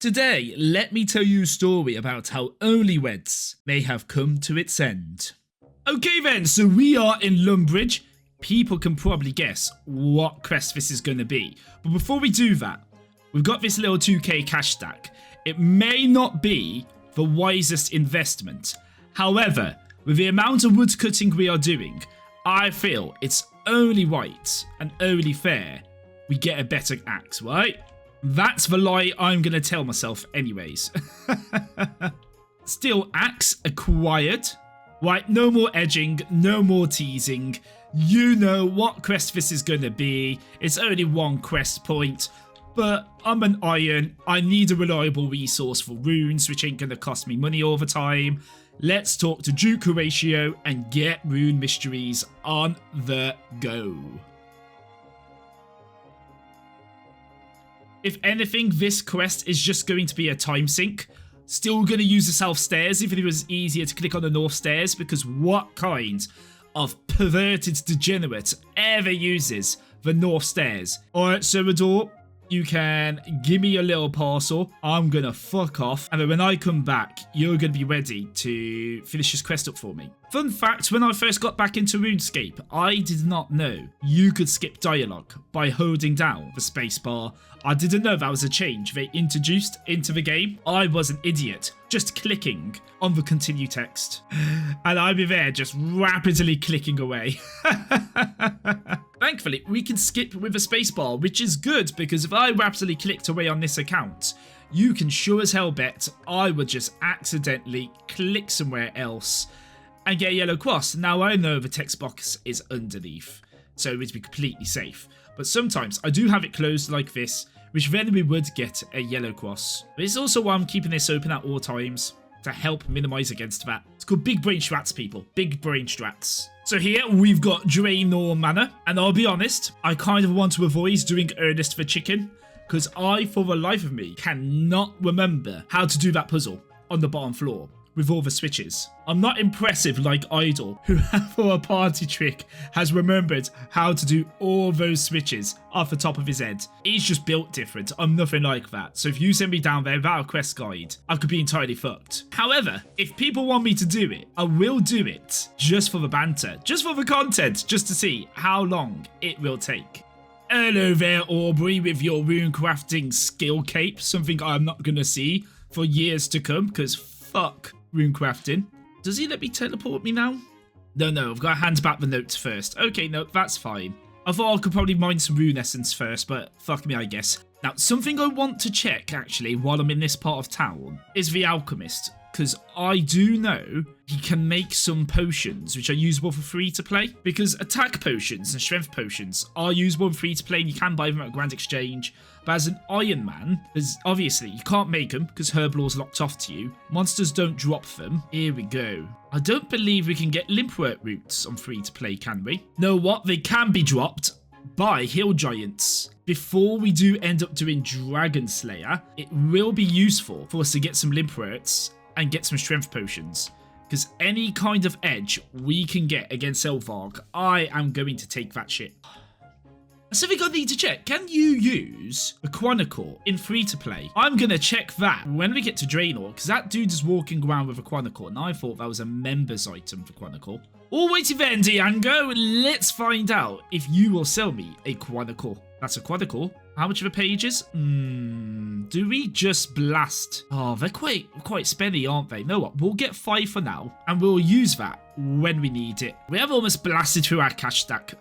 Today, let me tell you a story about how Onlyweds may have come to its end. Okay then, so we are in Lumbridge. People can probably guess what quest this is going to be. But before we do that, we've got this little 2k cash stack. It may not be the wisest investment. However, with the amount of wood cutting we are doing, I feel it's only right and only fair we get a better axe, right? That's the lie I'm going to tell myself anyways. Still, axe acquired. Right, no more edging, no more teasing. You know what quest this is going to be. It's only one quest point. But I'm an iron. I need a reliable resource for runes, which ain't going to cost me money all the time. Let's talk to Duke Horatio and get Rune Mysteries on the go. If anything, this quest is just going to be a time sink. Still going to use the south stairs, even if it was easier to click on the north stairs, because what kind of perverted degenerate ever uses the north stairs? Alright, Servidor, you can give me a little parcel. I'm going to fuck off. And then when I come back, you're going to be ready to finish this quest up for me. Fun fact, when I first got back into RuneScape, I did not know you could skip dialogue by holding down the spacebar. I didn't know that was a change they introduced into the game. I was an idiot, just clicking on the continue text. And I'd be there just rapidly clicking away. Thankfully, we can skip with a spacebar, which is good because if I rapidly clicked away on this account, you can sure as hell bet I would just accidentally click somewhere else and get a yellow cross. Now I know the text box is underneath, so it would be completely safe. But sometimes I do have it closed like this, which then we would get a yellow cross. But it's also why I'm keeping this open at all times, to help minimize against that. It's called big brain strats, people. Big brain strats. So here we've got Draenor Manor, and I'll be honest, I kind of want to avoid doing Ernest the Chicken, because I, for the life of me, cannot remember how to do that puzzle on the bottom floor with all the switches. I'm not impressive like Idol, who for a party trick has remembered how to do all those switches off the top of his head. He's just built different. I'm nothing like that. So if you send me down there without a quest guide, I could be entirely fucked. However, if people want me to do it, I will do it just for the banter, just for the content, just to see how long it will take. Hello there, Aubrey, with your rune crafting skill cape, something I'm not going to see for years to come, because fuck rune crafting. Does he let me teleport me now? No, I've got to hand back the notes first. Okay, no, that's fine. I thought I could probably mine some rune essence first, but fuck me, I guess. Now, something I want to check, actually, while I'm in this part of town, is the alchemist, because I do know he can make some potions which are usable for free to play, because attack potions and strength potions are usable in free to play and you can buy them at a Grand Exchange. But as an Iron Man, there's obviously you can't make them because herb law's locked off to you. Monsters don't drop them. Here we go. I don't believe we can get limpwort roots on free to play, can we? No, what? They can be dropped by hill giants. Before we do end up doing Dragon Slayer, it will be useful for us to get some limpworts and get some strength potions, because any kind of edge we can get against Elvarg, I am going to take that shit. Something I need to check. Can you use the Chronicle in free-to-play? I'm going to check that when we get to Draenor, because that dude is walking around with a Chronicle, and I thought that was a members item for Chronicle. Alrighty then, Diango, let's find out if you will sell me a Chronicle. That's a Chronicle. How much of a page is? Do we just blast? Oh, they're quite spenny, aren't they? Know what? We'll get 5 for now, and we'll use that when we need it. We have almost blasted through our cash stack,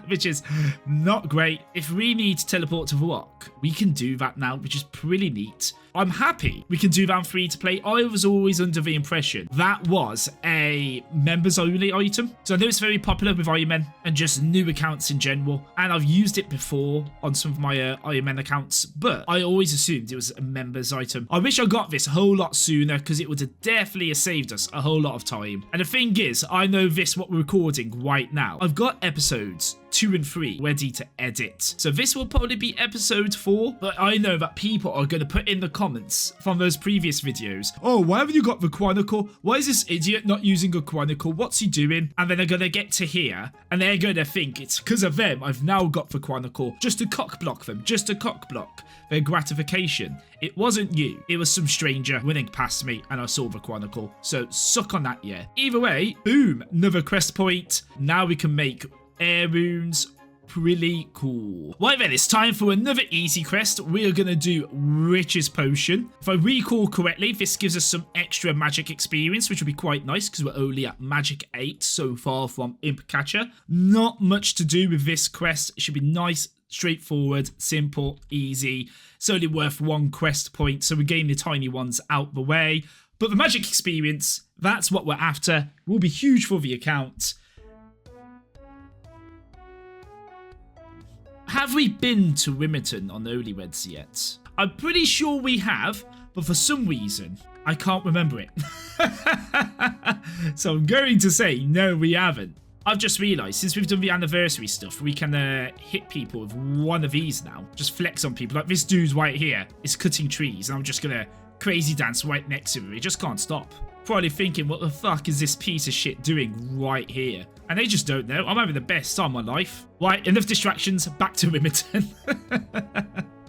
which is not great. If we need to teleport to the rock, we can do that now, which is pretty neat. I'm happy we can do that free to play. I was always under the impression that was a members only item. So I know it's very popular with Iron Men and just new accounts in general. And I've used it before on some of my Iron Men accounts, but I always assumed it was a members item. I wish I got this a whole lot sooner because it would have definitely saved us a whole lot of time. And the thing is, I know this, what we're recording right now. I've got episodes 2 and 3 ready to edit. So this will probably be episode 4, but I know that people are going to put in the comments from those previous videos, oh, why haven't you got the Chronicle? Why is this idiot not using a Chronicle? What's he doing? And then they're going to get to here and they're going to think it's because of them I've now got the Chronicle, just to cock block them, just to cock block their gratification. It wasn't you, it was some stranger running past me and I saw the Chronicle, so suck on that, yeah. Either way, boom, another crest point. Now we can make air runes. Pretty cool. Right then, it's time for another easy quest. We are going to do Riches Potion. If I recall correctly, this gives us some extra magic experience, which will be quite nice because we're only at magic 8 so far from Imp Catcher. Not much to do with this quest. It should be nice, straightforward, simple, easy. It's only worth 1 quest point, so we're getting the tiny ones out the way. But the magic experience, that's what we're after. It will be huge for the account. Have we been to Wimbledon on Newlyweds yet? I'm pretty sure we have, but for some reason, I can't remember it. So I'm going to say, no, we haven't. I've just realised, since we've done the anniversary stuff, we can hit people with one of these now. Just flex on people. Like this dude right here is cutting trees, and I'm just going to crazy dance right next to him. He just can't stop. Probably thinking, what the fuck is this piece of shit doing right here? And they just don't know. I'm having the best time of my life. Right, enough distractions. Back to Wimbledon.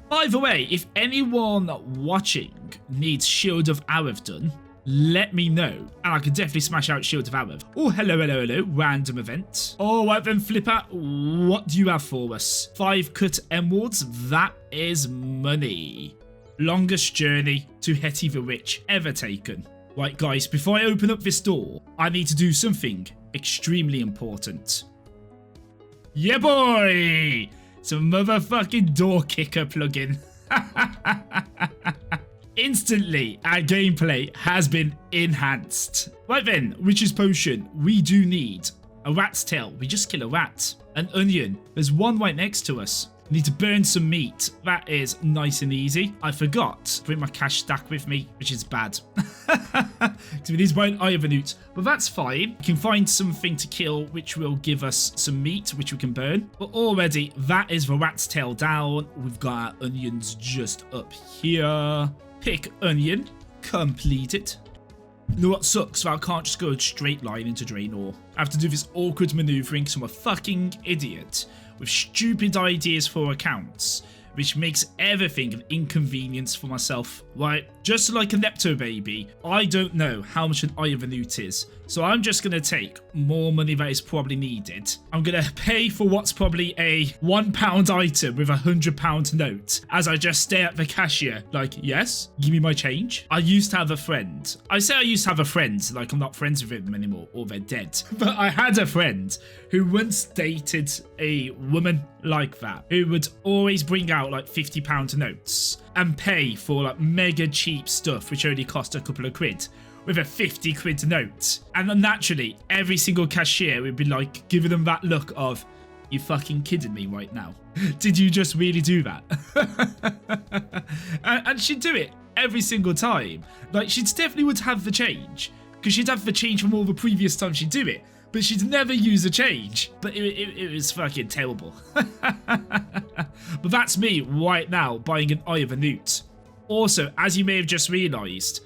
By the way, if anyone watching needs Shield of Arav done, let me know. And I can definitely smash out Shield of Arav. Oh, hello, hello, hello. Random event. All right then, Flipper. What do you have for us? 5 cut emeralds. That is money. Longest journey to Hetty the Witch ever taken. Right, guys, before I open up this door, I need to do something extremely important. Yeah, boy! Some motherfucking door kicker plugin. Instantly, our gameplay has been enhanced. Right then, Riches Potion. We do need a rat's tail. We just kill a rat. An onion. There's one right next to us. Need to burn some meat. That is nice and easy. I forgot to bring my cash stack with me, which is bad. Because we need to buy an eye of a newt. But that's fine. We can find something to kill, which will give us some meat, which we can burn. But already, that is the rat's tail down. We've got our onions just up here. Pick onion. Complete it. You know what sucks? Well, I can't just go a straight line into Draenor. I have to do this awkward maneuvering because I'm a fucking idiot with stupid ideas for accounts, which makes everything an inconvenience for myself. Right, just like a Lepto baby, I don't know how much an Eye of a Newt is, so I'm just going to take more money that is probably needed. I'm going to pay for what's probably a £1 item with a £100 note as I just stare at the cashier like, yes, give me my change. I used to have a friend. I say I used to have a friend like I'm not friends with them anymore or they're dead. But I had a friend who once dated a woman like that, who would always bring out like £50 notes and pay for like mega cheap stuff which only cost a couple of quid with a 50 quid note. And then naturally every single cashier would be like giving them that look of, you fucking kidding me right now? Did you just really do that? and she'd do it every single time. Like she'd definitely would have the change because she'd have the change from all the previous times she'd do it, but she'd never use a change. But it was fucking terrible. But that's me right now buying an Eye of a Newt. Also, as you may have just realised,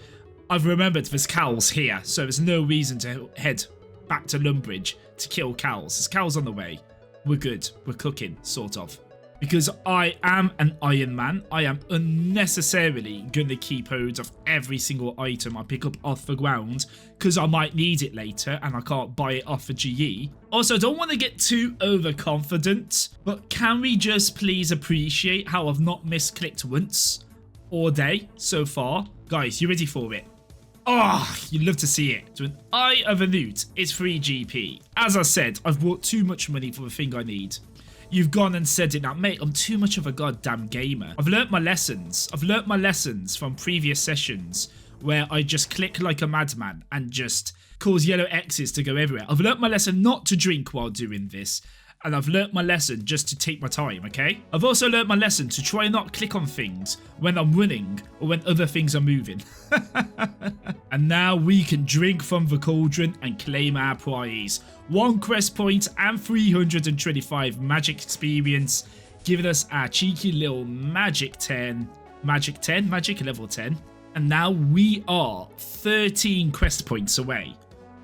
I've remembered there's cows here, so there's no reason to head back to Lumbridge to kill cows. There's cows on the way. We're good. We're cooking, sort of. Because I am an Iron Man, I am unnecessarily going to keep hold of every single item I pick up off the ground because I might need it later and I can't buy it off the GE. Also, I don't want to get too overconfident, but can we just please appreciate how I've not misclicked once all day so far? Guys, you ready for it? Oh, you'd love to see it. So an Eye of a Newt is free GP. As I said, I've bought too much money for the thing I need. You've gone and said it now, mate, I'm too much of a goddamn gamer. I've learnt my lessons. I've learnt my lessons from previous sessions where I just click like a madman and just cause yellow X's to go everywhere. I've learnt my lesson not to drink while doing this. And I've learnt my lesson just to take my time, okay? I've also learnt my lesson to try and not click on things when I'm running or when other things are moving. And now we can drink from the cauldron and claim our prize. 1 quest point and 325 magic experience, giving us our cheeky little magic 10. Magic level 10. And now we are 13 quest points away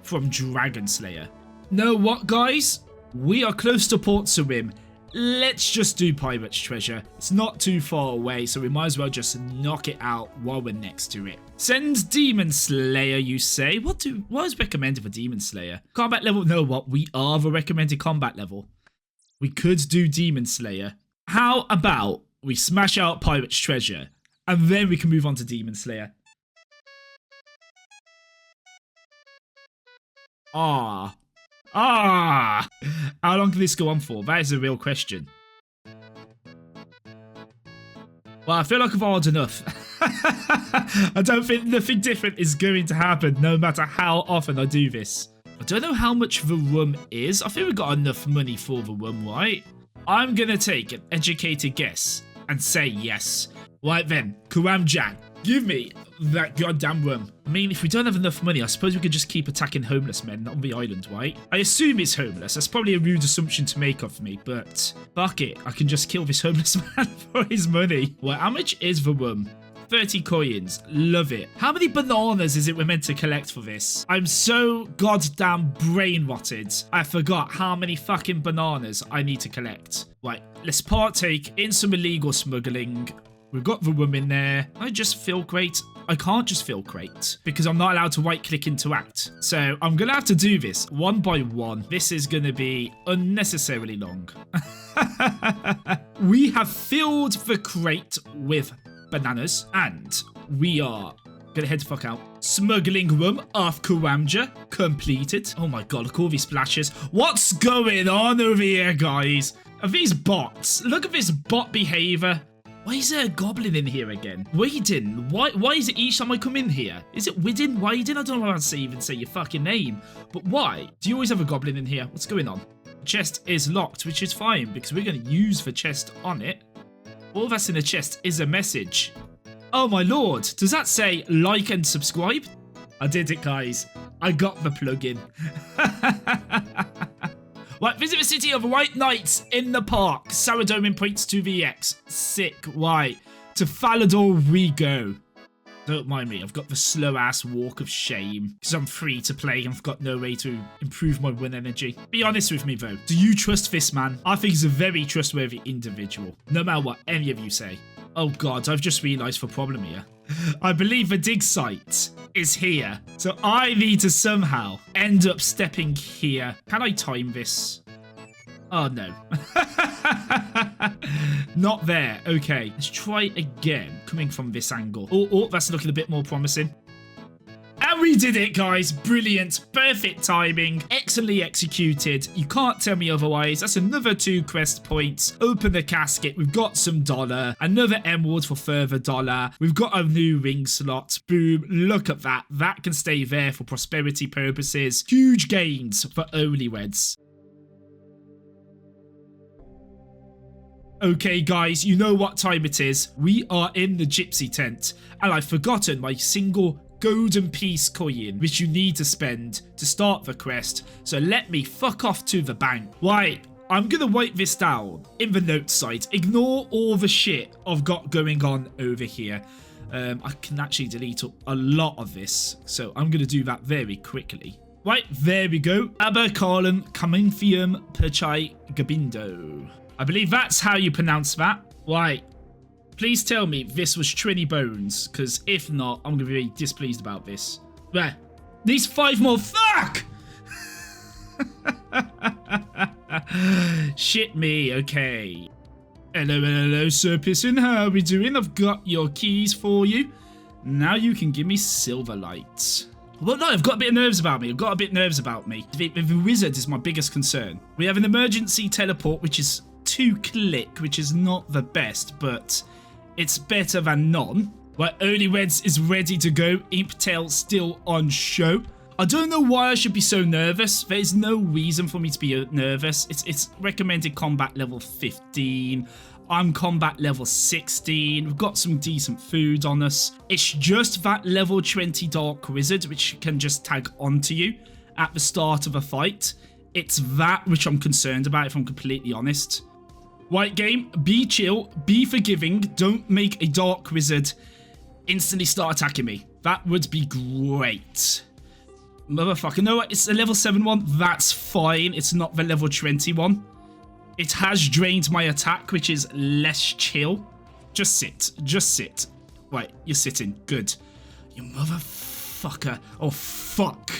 from Dragon Slayer. Know what, guys? We are close to Port Sarim. Let's just do Pirate's Treasure. It's not too far away, so we might as well just knock it out while we're next to it. Send Demon Slayer, you say? What is recommended for Demon Slayer? Combat level? No, what? We are the recommended combat level. We could do Demon Slayer. How about we smash out Pirate's Treasure, and then we can move on to Demon Slayer? How long can this go on for? That is a real question. Well, I feel like I've hard enough. I don't think nothing different is going to happen no matter how often I do this. I don't know how much the rum is. I think we've got enough money for the rum, right? I'm going to take an educated guess and say yes. Right then, Kuramjan, give me that goddamn rum. I mean, if we don't have enough money, I suppose we could just keep attacking homeless men on the island, right? I assume he's homeless. That's probably a rude assumption to make of me, but fuck it. I can just kill this homeless man for his money. Well, how much is the rum? 30 coins. Love it. How many bananas is it we're meant to collect for this? I'm so goddamn brain rotted. I forgot how many fucking bananas I need to collect. Right, let's partake in some illegal smuggling. We've got the rum in there. I just feel great. I can't just feel great because I'm not allowed to right click interact. So I'm going to have to do this one by one. This is going to be unnecessarily long. We have filled the crate with bananas and we are gonna head the fuck out. Smuggling rum off Kuramja completed. Oh my god, look at all these splashes. What's going on over here, guys? Are these bots? Look at this bot behavior. Why is there a goblin in here again? Waden. Why is it each time I come in here? Is it Widden? Waden? I don't know how to even say your fucking name. But why? Do you always have a goblin in here? What's going on? The chest is locked, which is fine because we're going to use the chest on it. All that's in the chest is a message. Oh my lord. Does that say like and subscribe? I did it, guys. I got the plugin. Right, visit the city of White Knights in the park. Saradomin points to VX. Sick. Right. To Falador we go. Don't mind me. I've got the slow-ass walk of shame. Because I'm free to play and I've got no way to improve my win energy. Be honest with me, though. Do you trust this man? I think he's a very trustworthy individual. No matter what any of you say. Oh, God. I've just realised the problem here. I believe the dig site is here. So I need to somehow end up stepping here. Can I time this? Oh, no. Not there. Okay, let's try again. Coming from this angle. Oh, that's looking a bit more promising. And we did it, guys. Brilliant. Perfect timing. Excellently executed. You can't tell me otherwise. That's another 2 quest points. Open the casket. We've got some dollar. Another emerald for further dollar. We've got a new ring slot. Boom. Look at that. That can stay there for prosperity purposes. Huge gains for Onlyweds. Okay, guys, you know what time it is. We are in the gypsy tent. And I've forgotten my single golden piece coin, which you need to spend to start the quest. So let me fuck off to the bank. Right, I'm gonna write this down in the notes site. Ignore all the shit I've got going on over here. I can actually delete a lot of this, so I'm gonna do that very quickly. Right, there we go. Abercarlum Caminthium Perchai Gabindo. I believe that's how you pronounce that. Right. Please tell me this was Trini Bones, because if not, I'm going to be very displeased about this. Right. These 5 more. Fuck! Shit me. Okay. Hello, Sir Pisson. How are we doing? I've got your keys for you. Now you can give me silver lights. Well, no, I've got a bit of nerves about me. The wizard is my biggest concern. We have an emergency teleport, which is 2 click, which is not the best, but it's better than none. Right, Onlyweds is ready to go. Imptail still on show. I don't know why I should be so nervous. There is no reason for me to be nervous. It's recommended combat level 15. I'm combat level 16. We've got some decent food on us. It's just that level 20 Dark Wizard, which can just tag onto you at the start of a fight. It's that which I'm concerned about, if I'm completely honest. Right, game, be chill, be forgiving. Don't make a Dark Wizard instantly start attacking me. That would be great. Motherfucker, no, it's a level 7 one. That's fine. It's not the level 20 one. It has drained my attack, which is less chill. Just sit. Just sit. Right, you're sitting. Good. You motherfucker. Oh, fuck.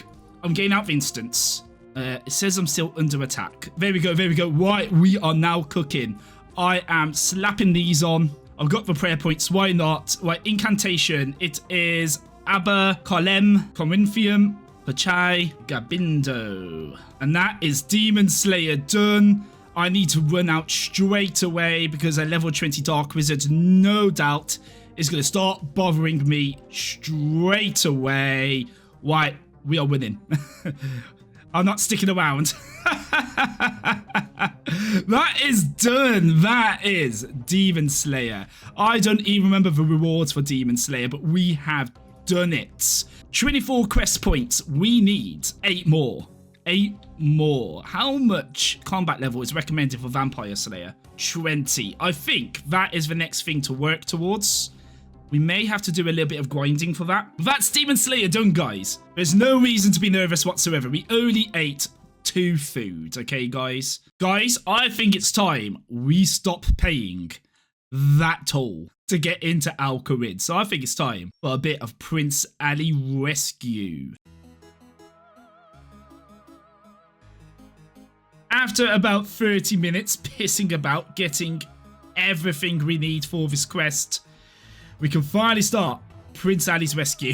I'm getting out of instance. It says I'm still under attack. There we go. There we go. Right, we are now cooking. I am slapping these on. I've got the prayer points. Why not? Right, incantation. It is Abba, Kolem, Corinthium, Pachai, Gabindo. And that is Demon Slayer done. I need to run out straight away because a level 20 Dark Wizard, no doubt, is going to start bothering me straight away. Right, we are winning. I'm not sticking around. That is done. That is Demon Slayer. I don't even remember the rewards for Demon Slayer, but we have done it. 24 quest points. We need 8 more. 8 more. How much combat level is recommended for Vampire Slayer? 20. I think that is the next thing to work towards. We may have to do a little bit of grinding for that. That's Demon Slayer done, guys. There's no reason to be nervous whatsoever. We only ate 2 food, okay, guys? Guys, I think it's time we stop paying that toll to get into Al-Qarid. So I think it's time for a bit of Prince Ali rescue. After about 30 minutes pissing about getting everything we need for this quest, we can finally start Prince Ali's rescue.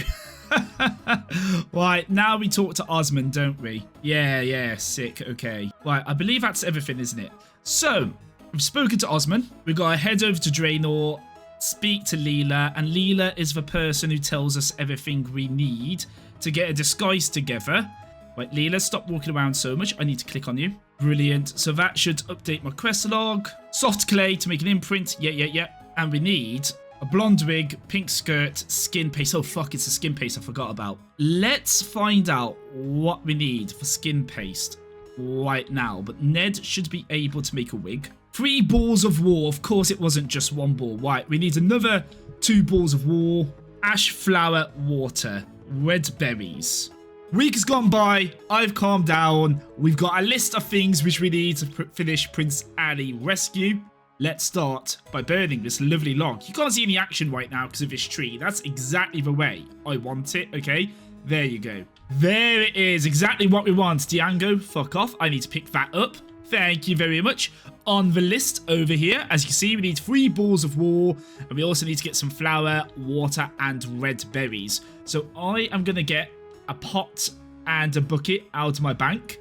Right, now we talk to Osman, don't we? Yeah, sick, okay. Right, I believe that's everything, isn't it? So, we've spoken to Osman. We've got to head over to Draenor, speak to Leela, and Leela is the person who tells us everything we need to get a disguise together. Right, Leela, stop walking around so much. I need to click on you. Brilliant. So that should update my quest log. Soft clay to make an imprint. Yeah. And we need a blonde wig, pink skirt, skin paste. Oh, fuck, it's a skin paste I forgot about. Let's find out what we need for skin paste right now. But Ned should be able to make a wig. 3 balls of war. Of course, it wasn't just 1 ball. Right, we need another 2 balls of war. Ash, flower, water. Red berries. Week has gone by. I've calmed down. We've got a list of things which we need to finish Prince Ali rescue. Let's start by burning this lovely log. You can't see any action right now because of this tree. That's exactly the way I want it, okay? There you go. There it is. Exactly what we want. Diango, fuck off. I need to pick that up. Thank you very much. On the list over here, as you can see, we need 3 balls of war. And we also need to get some flour, water, and red berries. So I am going to get a pot and a bucket out of my bank.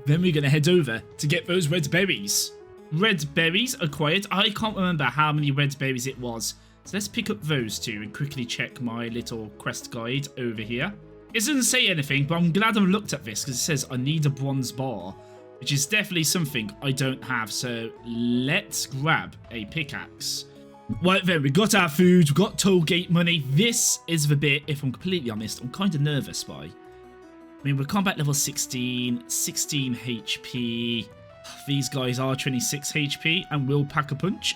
Then we're going to head over to get those red berries. Red berries acquired. I can't remember how many red berries it was. So let's pick up those 2 and quickly check my little quest guide over here. It doesn't say anything, but I'm glad I've looked at this because it says I need a bronze bar, which is definitely something I don't have. So let's grab a pickaxe. Right then, we got our food, we got toll gate money. This is the bit, if I'm completely honest, I'm kind of nervous by. I mean, we're combat level 16, 16 HP. These guys are 26 HP and will pack a punch.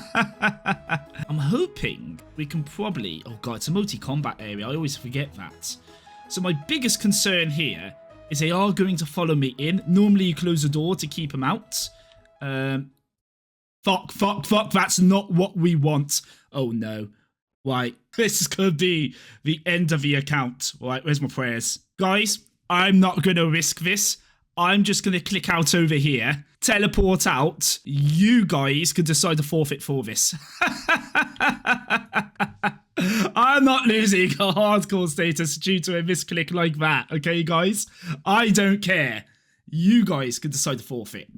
I'm hoping we can probably... Oh god, it's a multi-combat area. I always forget that. So my biggest concern here is they are going to follow me in. Normally you close the door to keep them out. Fuck. That's not what we want. Oh no. Right. This is going to be the end of the account. Right, where's my prayers? Guys, I'm not going to risk this. I'm just going to click out over here, teleport out. You guys can decide to forfeit for this. I'm not losing a hardcore status due to a misclick like that, okay, guys? I don't care. You guys can decide to forfeit.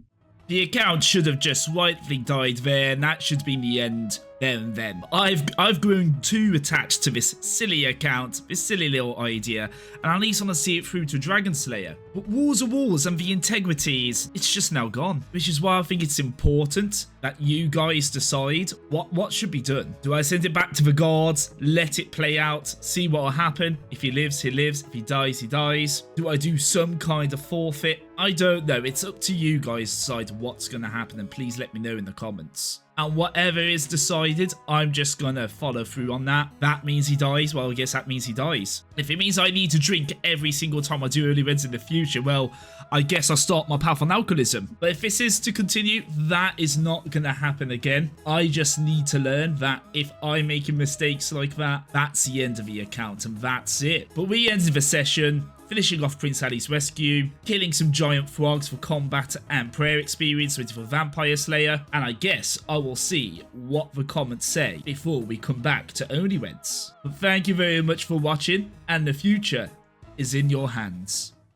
The account should have just rightly died there, and that should be the end Then. I've grown too attached to this silly account, this silly little idea, and I at least want to see it through to Dragon Slayer. But Wars are Wars, and the integrity it's just now gone. Which is why I think it's important that you guys decide what should be done. Do I send it back to the gods, let it play out, see what will happen? If he lives, he lives. If he dies, he dies. Do I do some kind of forfeit? I don't know. It's up to you guys to decide what's going to happen, and please let me know in the comments. And whatever is decided, I'm just going to follow through on that. That means he dies. Well, I guess that means he dies. If it means I need to drink every single time I do early reds in the future, well, I guess I'll start my path on alcoholism. But if this is to continue, that is not going to happen again. I just need to learn that if I'm making mistakes like that, that's the end of the account, and that's it. But we ended the session finishing off Prince Ali's rescue, killing some giant frogs for combat and prayer experience with the Vampire Slayer, and I guess I will see what the comments say before we come back to Only Rents. But thank you very much for watching, and the future is in your hands.